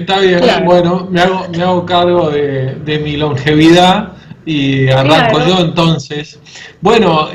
Está bien, Claro, bueno, me hago cargo de mi longevidad y arranco claro. yo entonces. Bueno,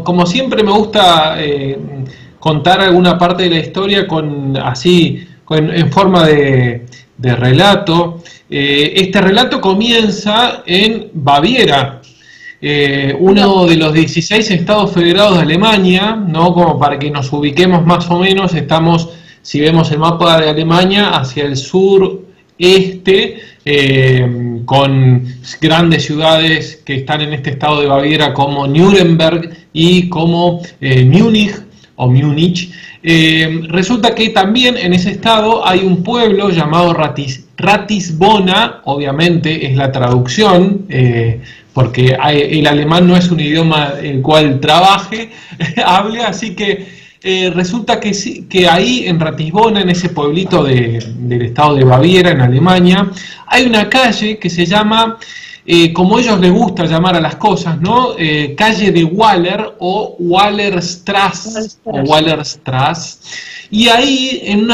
como siempre me gusta contar alguna parte de la historia en forma de relato. Este relato comienza en Baviera, No, uno de los 16 estados federados de Alemania, ¿no? Como para que nos ubiquemos más o menos, estamos, si vemos el mapa de Alemania, hacia el sureste, con grandes ciudades que están en este estado de Baviera como Nuremberg y como Múnich o Múnich. Resulta que también en ese estado hay un pueblo llamado Ratisbona, obviamente es la traducción, porque el alemán no es un idioma el cual trabaje, hable, así que resulta que ahí en Ratisbona, en ese pueblito del estado de Baviera, en Alemania, hay una calle que se llama, como a ellos les gusta llamar a las cosas, ¿no? Calle de Waller o Wallerstrasse. Y ahí en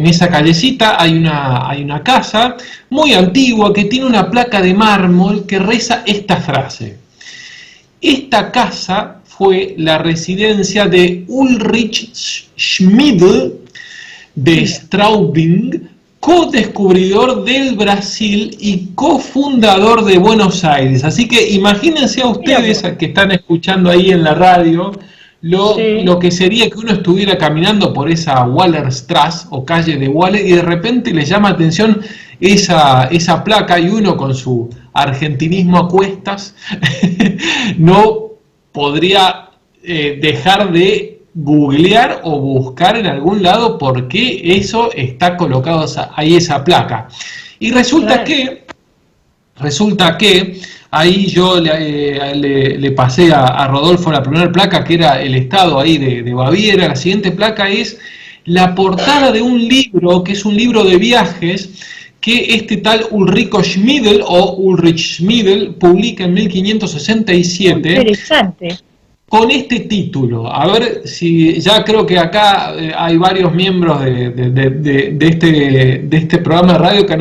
esa callecita hay una casa muy antigua que tiene una placa de mármol que reza esta frase: esta casa fue la residencia de Ulrich Schmidl de Straubing, co-descubridor del Brasil y cofundador de Buenos Aires. Así que imagínense a ustedes que están escuchando ahí en la radio sí. lo que sería que uno estuviera caminando por esa Wallerstrasse o calle de Waller y de repente les llama atención esa placa y uno con su argentinismo a cuestas no podría dejar de googlear o buscar en algún lado por qué eso está colocado ahí, esa placa. Y resulta que ahí yo le pasé a Rodolfo la primera placa, que era el estado ahí de Baviera. La siguiente placa es la portada de un libro, que es un libro de viajes, que este tal Ulrico Schmidl o Ulrich Schmidl publica en 1567. Interesante. Con este título. A ver si ya creo que acá hay varios miembros de este programa de radio que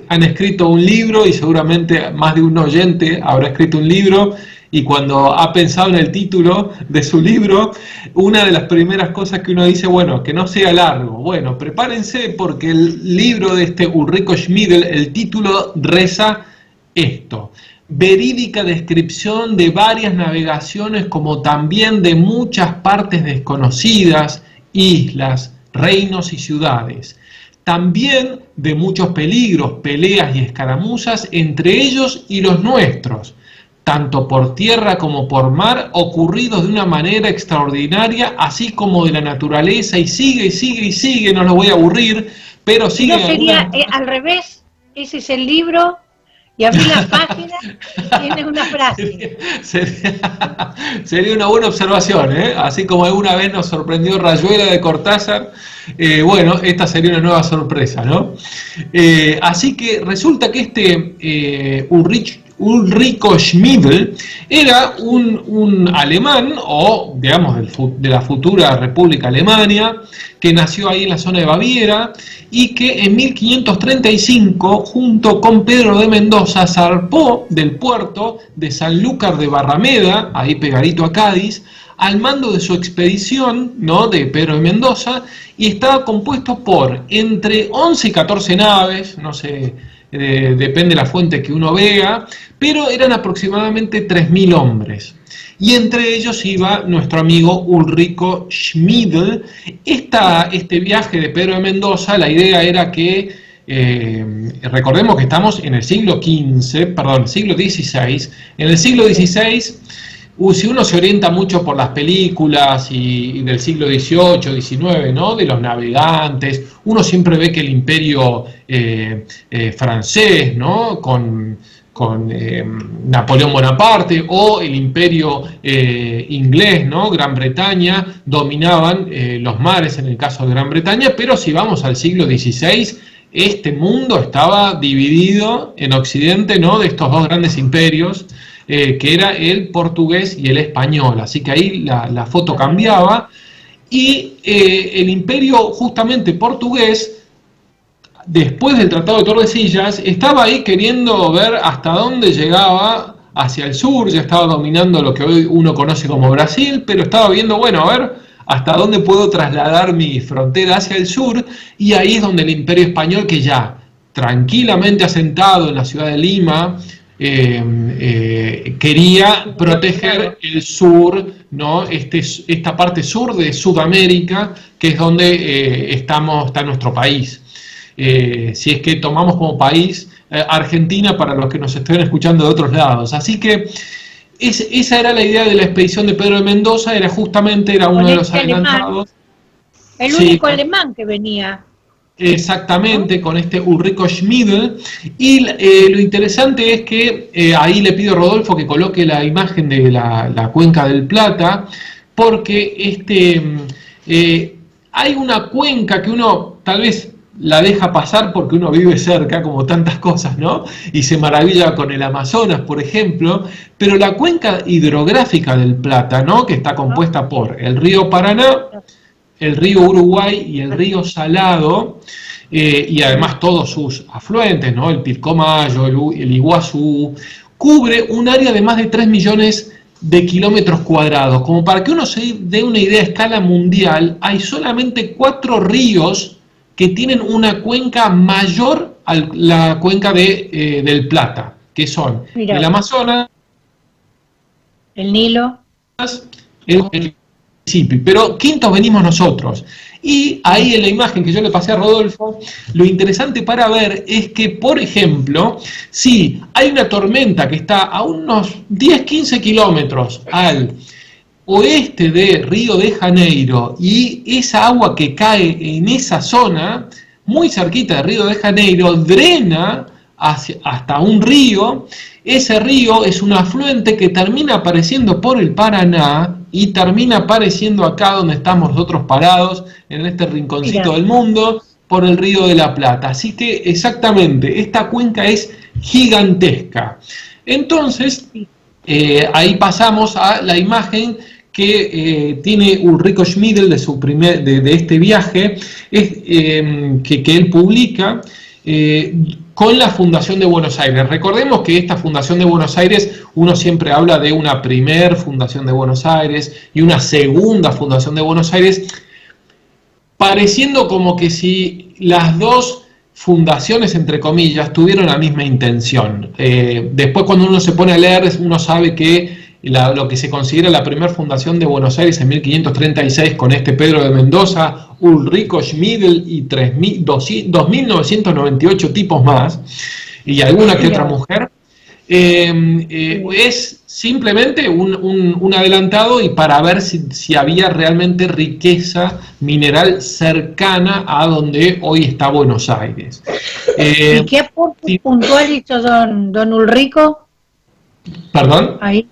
han escrito un libro, y seguramente más de un oyente habrá escrito un libro, y cuando ha pensado en el título de su libro, una de las primeras cosas que uno dice, bueno, que no sea largo. Bueno, prepárense, porque el libro de este Ulrico Schmidl, el título reza esto: verídica descripción de varias navegaciones, como también de muchas partes desconocidas, islas, reinos y ciudades. También de muchos peligros, peleas y escaramuzas entre ellos y los nuestros, tanto por tierra como por mar, ocurridos de una manera extraordinaria, así como de la naturaleza. Y sigue, y sigue, y sigue, no los voy a aburrir, pero sigue. ¿No sería al revés? Ese es el libro. Y abrí la página y tiene una frase. Sería una buena observación, ¿eh? Así como alguna vez nos sorprendió Rayuela de Cortázar, bueno, esta sería una nueva sorpresa, ¿no? Así que resulta que este Ulrico Schmidl era un alemán, o digamos de la futura República Alemania, que nació ahí en la zona de Baviera, y que en 1535, junto con Pedro de Mendoza, zarpó del puerto de Sanlúcar de Barrameda, ahí pegadito a Cádiz, al mando de su expedición, ¿no?, de Pedro de Mendoza, y estaba compuesto por entre 11 y 14 naves, no sé, depende de la fuente que uno vea, pero eran aproximadamente 3.000 hombres. Y entre ellos iba nuestro amigo Ulrico Schmidl. Este viaje de Pedro de Mendoza, la idea era que, recordemos que estamos en el siglo XVI. En el siglo XVI, si uno se orienta mucho por las películas y del siglo XVIII, XIX, ¿no?, de los navegantes, uno siempre ve que el imperio francés, ¿no?, con Napoleón Bonaparte, o el imperio inglés, ¿no?, Gran Bretaña, dominaban los mares en el caso de Gran Bretaña. Pero si vamos al siglo XVI, este mundo estaba dividido en Occidente, ¿no?, de estos dos grandes imperios, que era el portugués y el español. Así que ahí la foto cambiaba. y el imperio justamente portugués, después del Tratado de Tordesillas, estaba ahí queriendo ver hasta dónde llegaba hacia el sur, ya estaba dominando lo que hoy uno conoce como Brasil, pero estaba viendo, bueno, a ver hasta dónde puedo trasladar mi frontera hacia el sur, y ahí es donde el imperio español, que ya tranquilamente asentado en la ciudad de Lima, quería proteger el sur, ¿no? Esta parte sur de Sudamérica, que es donde está nuestro país. Si es que tomamos como país Argentina, para los que nos estén escuchando de otros lados. Así que esa era la idea de la expedición de Pedro de Mendoza, era uno de los adelantados. El único alemán que venía. Exactamente, con este Ulrico Schmidl. Y lo interesante es que ahí le pido a Rodolfo que coloque la imagen de la cuenca del Plata, porque hay una cuenca que uno tal vez la deja pasar porque uno vive cerca, como tantas cosas, ¿no? Y se maravilla con el Amazonas, por ejemplo, pero la cuenca hidrográfica del Plata, ¿no? Que está compuesta por el río Paraná, el río Uruguay y el río Salado, y además todos sus afluentes, ¿no? El Pilcomayo, el Iguazú, cubre un área de más de 3 millones de kilómetros cuadrados. Como para que uno se dé una idea a escala mundial, hay solamente 4 ríos que tienen una cuenca mayor a la cuenca del Plata, que son el Amazonas, el Nilo, el Mississippi, pero quintos venimos nosotros. Y ahí en la imagen que yo le pasé a Rodolfo, lo interesante para ver es que, por ejemplo, si hay una tormenta que está a unos 10-15 kilómetros al oeste de Río de Janeiro, y esa agua que cae en esa zona, muy cerquita de Río de Janeiro, drena hasta un río. Ese río es un afluente que termina apareciendo por el Paraná y termina apareciendo acá donde estamos nosotros parados, en este rinconcito del mundo, por el Río de la Plata. Así que exactamente, esta cuenca es gigantesca. Entonces, ahí pasamos a la imagen que tiene Ulrico Schmidl de este viaje, que él publica con la Fundación de Buenos Aires. Recordemos que esta Fundación de Buenos Aires, uno siempre habla de una primer Fundación de Buenos Aires y una segunda Fundación de Buenos Aires, pareciendo como que si las dos fundaciones, entre comillas, tuvieron la misma intención. Después, cuando uno se pone a leer, uno sabe que lo que se considera la primera fundación de Buenos Aires en 1536, con este Pedro de Mendoza, Ulrico Schmidl y 2.998 tipos más, y alguna que otra mujer, es simplemente un adelantado, y para ver si había realmente riqueza mineral cercana a donde hoy está Buenos Aires. ¿Y qué aporte puntual hizo don Ulrico? ¿Perdón? Ahí.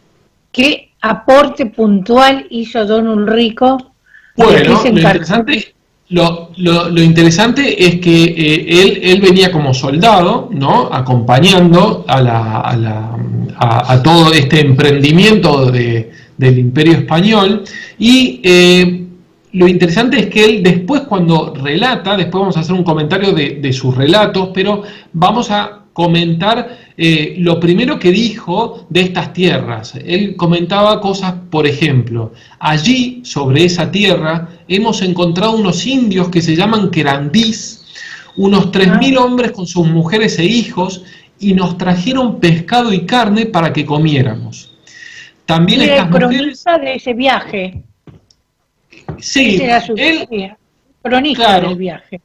¿Qué aporte puntual hizo don Ulrico? Bueno, lo interesante es que él venía como soldado, ¿no? Acompañando a todo este emprendimiento del Imperio Español, y lo interesante es que él después, cuando relata, después vamos a hacer un comentario de sus relatos, pero vamos a comentar lo primero que dijo de estas tierras. Él comentaba cosas, por ejemplo, allí, sobre esa tierra, hemos encontrado unos indios que se llaman querandís, unos 3.000 hombres con sus mujeres e hijos, y nos trajeron pescado y carne para que comiéramos. También estas mujeres... de ese viaje. Sí, cronista del viaje.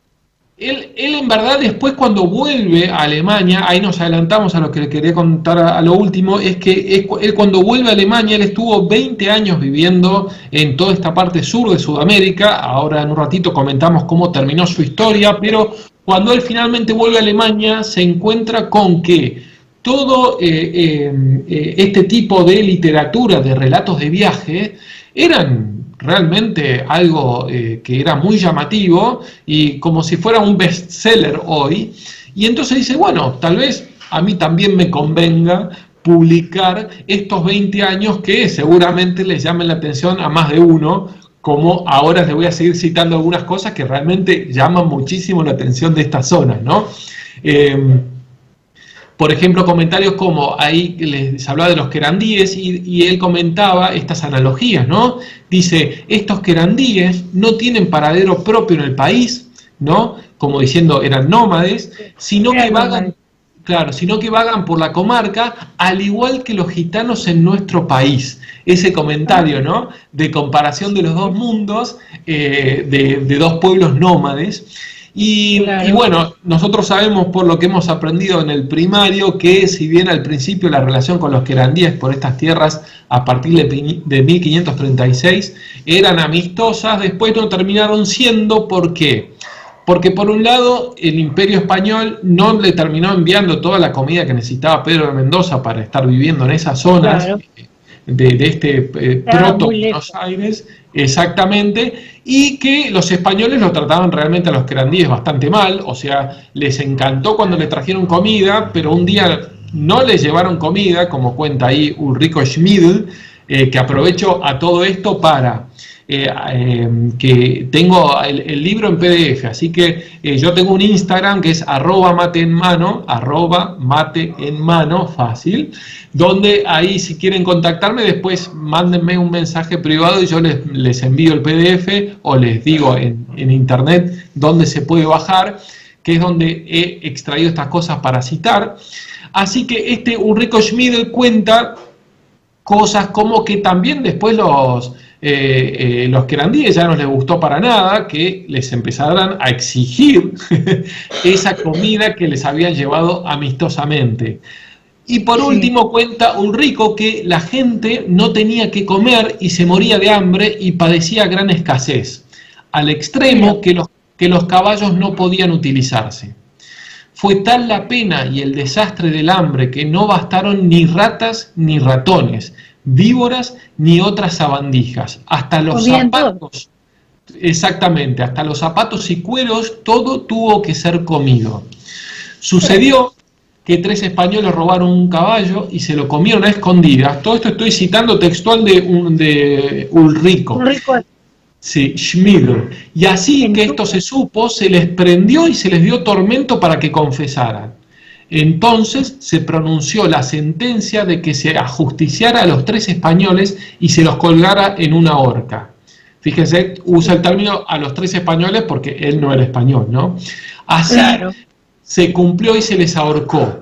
Él en verdad después, cuando vuelve a Alemania, ahí nos adelantamos a lo que le quería contar a lo último, es que él cuando vuelve a Alemania, él estuvo 20 años viviendo en toda esta parte sur de Sudamérica. Ahora en un ratito comentamos cómo terminó su historia, pero cuando él finalmente vuelve a Alemania, se encuentra con que todo este tipo de literatura, de relatos de viaje, eran realmente algo que era muy llamativo y como si fuera un bestseller hoy. Y entonces dice, bueno, tal vez a mí también me convenga publicar estos 20 años que seguramente les llamen la atención a más de uno, como ahora les voy a seguir citando algunas cosas que realmente llaman muchísimo la atención de estas zonas, ¿no? Por ejemplo, comentarios como, ahí les hablaba de los querandíes y él comentaba estas analogías, ¿no? Dice, estos querandíes no tienen paradero propio en el país, ¿no? Como diciendo, eran nómades, sino que vagan, claro, sino que vagan por la comarca, al igual que los gitanos en nuestro país. Ese comentario, ¿no? De comparación de los dos mundos, de dos pueblos nómades. Y bueno, nosotros sabemos por lo que hemos aprendido en el primario que si bien al principio la relación con los querandíes por estas tierras a partir de 1536 eran amistosas, después no terminaron siendo. ¿Por qué? Porque por un lado el Imperio Español no le terminó enviando toda la comida que necesitaba Pedro de Mendoza para estar viviendo en esas zonas. Claro. De este proto Buenos Aires, exactamente, y que los españoles lo trataban realmente a los querandíes bastante mal, o sea, les encantó cuando le trajeron comida, pero un día no les llevaron comida, como cuenta ahí Ulrico Schmidl, que aprovecho a todo esto para... que tengo el libro en PDF, así que yo tengo un Instagram que es @mateenmano, @mateenmano, fácil, donde ahí si quieren contactarme después mándenme un mensaje privado y yo les envío el PDF o les digo en internet dónde se puede bajar, que es donde he extraído estas cosas para citar. Así que este Ulrico Schmidl cuenta cosas como que también después los querandíes ya no les gustó para nada, que les empezaran a exigir esa comida que les habían llevado amistosamente. Y por último cuenta Ulrico que la gente no tenía que comer y se moría de hambre y padecía gran escasez, al extremo que los caballos no podían utilizarse. Fue tal la pena y el desastre del hambre que no bastaron ni ratas ni ratones, víboras ni otras sabandijas, hasta los zapatos, exactamente, hasta los zapatos y cueros, todo tuvo que ser comido. Sucedió que 3 españoles robaron un caballo y se lo comieron a escondidas. Todo esto estoy citando textual de Ulrico. Sí, Schmidl. Y así que esto se supo, se les prendió y se les dio tormento para que confesaran. Entonces se pronunció la sentencia de que se ajusticiara a los 3 españoles y se los colgara en una horca. Fíjense, usa el término a los 3 españoles porque él no era español, ¿no? Así se cumplió y se les ahorcó.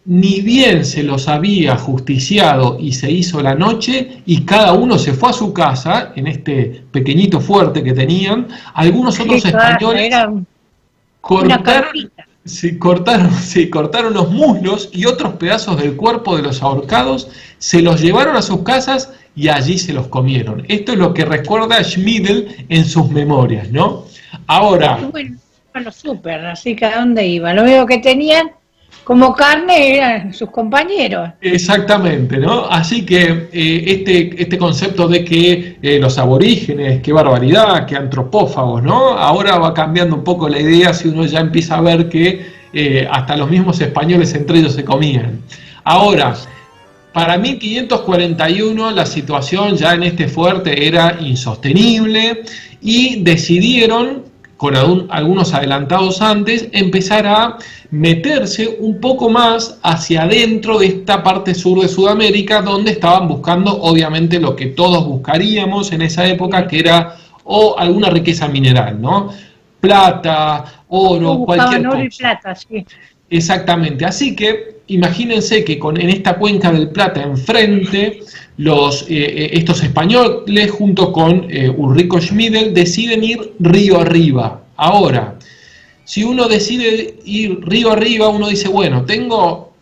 Ni bien se los había ajusticiado y se hizo la noche y cada uno se fue a su casa en este pequeñito fuerte que tenían. Algunos otros españoles cortaron los muslos y otros pedazos del cuerpo de los ahorcados, se los llevaron a sus casas y allí se los comieron. Esto es lo que recuerda Schmidl en sus memorias, ¿no? Ahora... Bueno, súper, así que ¿a dónde iban? Lo único que tenían como carne eran sus compañeros. Exactamente, ¿no? Así que este concepto de que los aborígenes, qué barbaridad, qué antropófagos, ¿no? Ahora va cambiando un poco la idea si uno ya empieza a ver que hasta los mismos españoles entre ellos se comían. Ahora, para 1541 la situación ya en este fuerte era insostenible y decidieron, con algunos adelantados antes, empezar a meterse un poco más hacia adentro de esta parte sur de Sudamérica, donde estaban buscando obviamente lo que todos buscaríamos en esa época, que era alguna riqueza mineral, ¿no? Plata, oro, cualquier cosa. Oro y plata, sí. Exactamente, así que imagínense que en esta cuenca del Plata enfrente, estos españoles junto con Ulrico Schmidl deciden ir río arriba. Ahora, si uno decide ir río arriba, uno dice, bueno, tengo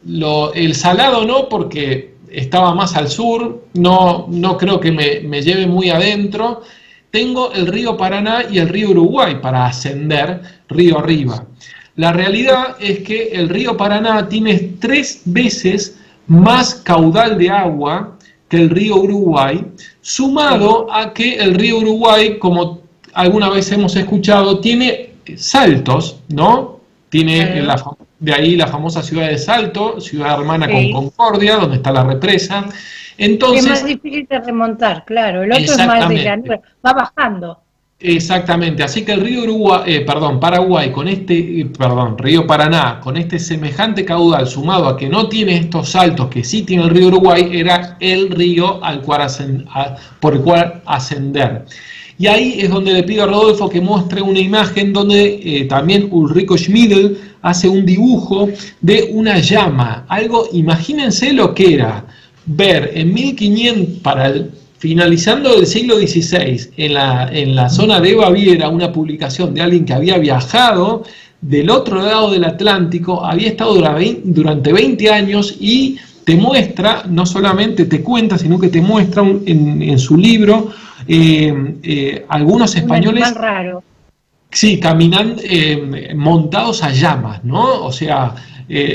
el Salado no, porque estaba más al sur, no creo que me lleve muy adentro. Tengo el río Paraná y el río Uruguay para ascender río arriba. La realidad es que el río Paraná tiene 3 veces más caudal de agua que el río Uruguay, sumado a que el río Uruguay, como alguna vez hemos escuchado, tiene saltos, ¿no? Tiene de ahí la famosa ciudad de Salto, ciudad hermana con Concordia, donde está la represa. Entonces, es más difícil de remontar, claro. El otro es más de llanura, va bajando. exactamente, así que el río Paraguay con río Paraná, con este semejante caudal sumado a que no tiene estos saltos que sí tiene el río Uruguay, era el río por el cual ascender. Y ahí es donde le pido a Rodolfo que muestre una imagen donde también Ulrico Schmidl hace un dibujo de una llama. Imagínense lo que era ver en 1500, finalizando el siglo XVI, en la zona de Baviera, una publicación de alguien que había viajado del otro lado del Atlántico, había estado durante 20 años y te muestra, no solamente te cuenta, sino que te muestra en su libro algunos españoles... Un animal raro. Sí, caminando, montados a llamas, ¿no? O sea,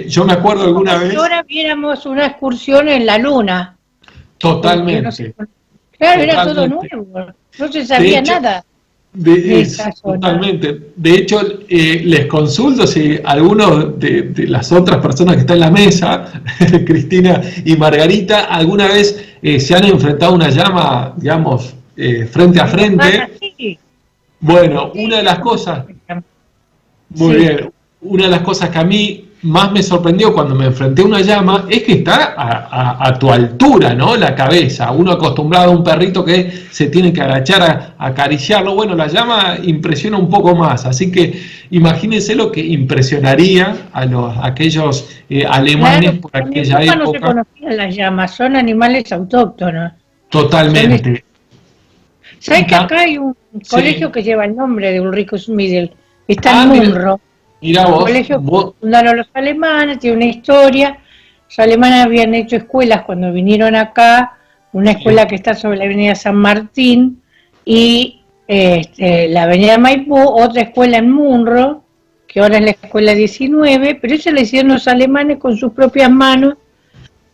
yo me acuerdo alguna vez... Ahora viéramos una excursión en la luna. Totalmente. Claro, era todo nuevo, no se sabía nada. Totalmente. De hecho, les consulto si algunos de las otras personas que están en la mesa, Cristina y Margarita, alguna vez se han enfrentado a una llama, digamos, frente a frente. Bueno, una de las cosas, muy bien, una de las cosas que a mí más me sorprendió cuando me enfrenté a una llama es que está a tu altura, ¿no? La cabeza. Uno acostumbrado a un perrito que se tiene que agachar a acariciarlo. Bueno, la llama impresiona un poco más. Así que imagínense lo que impresionaría a aquellos alemanes por aquella época. No se conocían las llamas, son animales autóctonos. Totalmente. ¿Sabes que acá hay un colegio que lleva el nombre de Ulrico Schmidl? Está en Munro. Mira vos. Un colegio que fundaron los alemanes, tiene una historia. Los alemanes habían hecho escuelas cuando vinieron acá, una escuela que está sobre la avenida San Martín y la avenida Maipú, otra escuela en Munro, que ahora es la escuela 19, pero eso la hicieron los alemanes con sus propias manos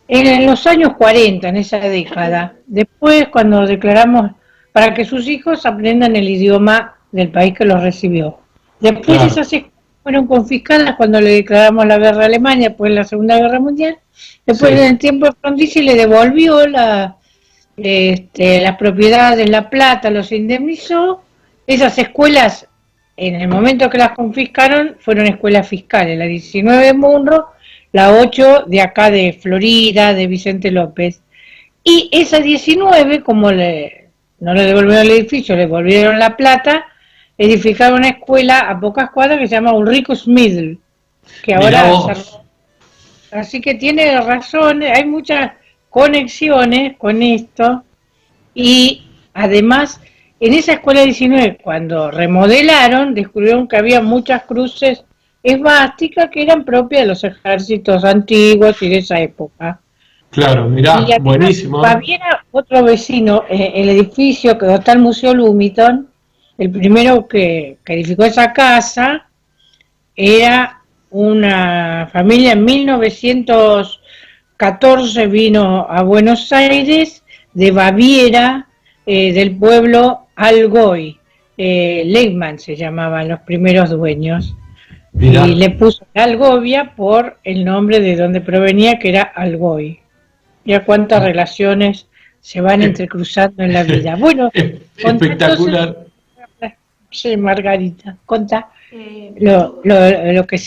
en los años 40, en esa década. Después, cuando declaramos para que sus hijos aprendan el idioma del país que los recibió. Después esas escuelas fueron confiscadas cuando le declaramos la guerra a Alemania, después de la Segunda Guerra Mundial. Después, en el tiempo de Frondizi, le devolvió las propiedades, la plata, los indemnizó. Esas escuelas, en el momento que las confiscaron, fueron escuelas fiscales. La 19 de Munro, la 8 de acá de Florida, de Vicente López. Y esa 19, como no le devolvieron el edificio, le devolvieron la plata, edificaron una escuela a pocas cuadras que se llama Ulrico Schmidl, que ahora... Así que tiene razón, hay muchas conexiones con esto, y además, en esa escuela 19, cuando remodelaron, descubrieron que había muchas cruces esvásticas que eran propias de los ejércitos antiguos y de esa época. Claro, mirá, buenísimo. Baviera, otro vecino, el edificio que está el Museo Lumiton, el primero que edificó esa casa, era una familia en 1914, vino a Buenos Aires, de Baviera, del pueblo Algoy. Lehmann se llamaban los primeros dueños. Mirá. Y le puso Algovia por el nombre de donde provenía, que era Algoy. Ya cuántas relaciones se van entrecruzando en la vida. Bueno, espectacular. Sí, Margarita, contá lo que se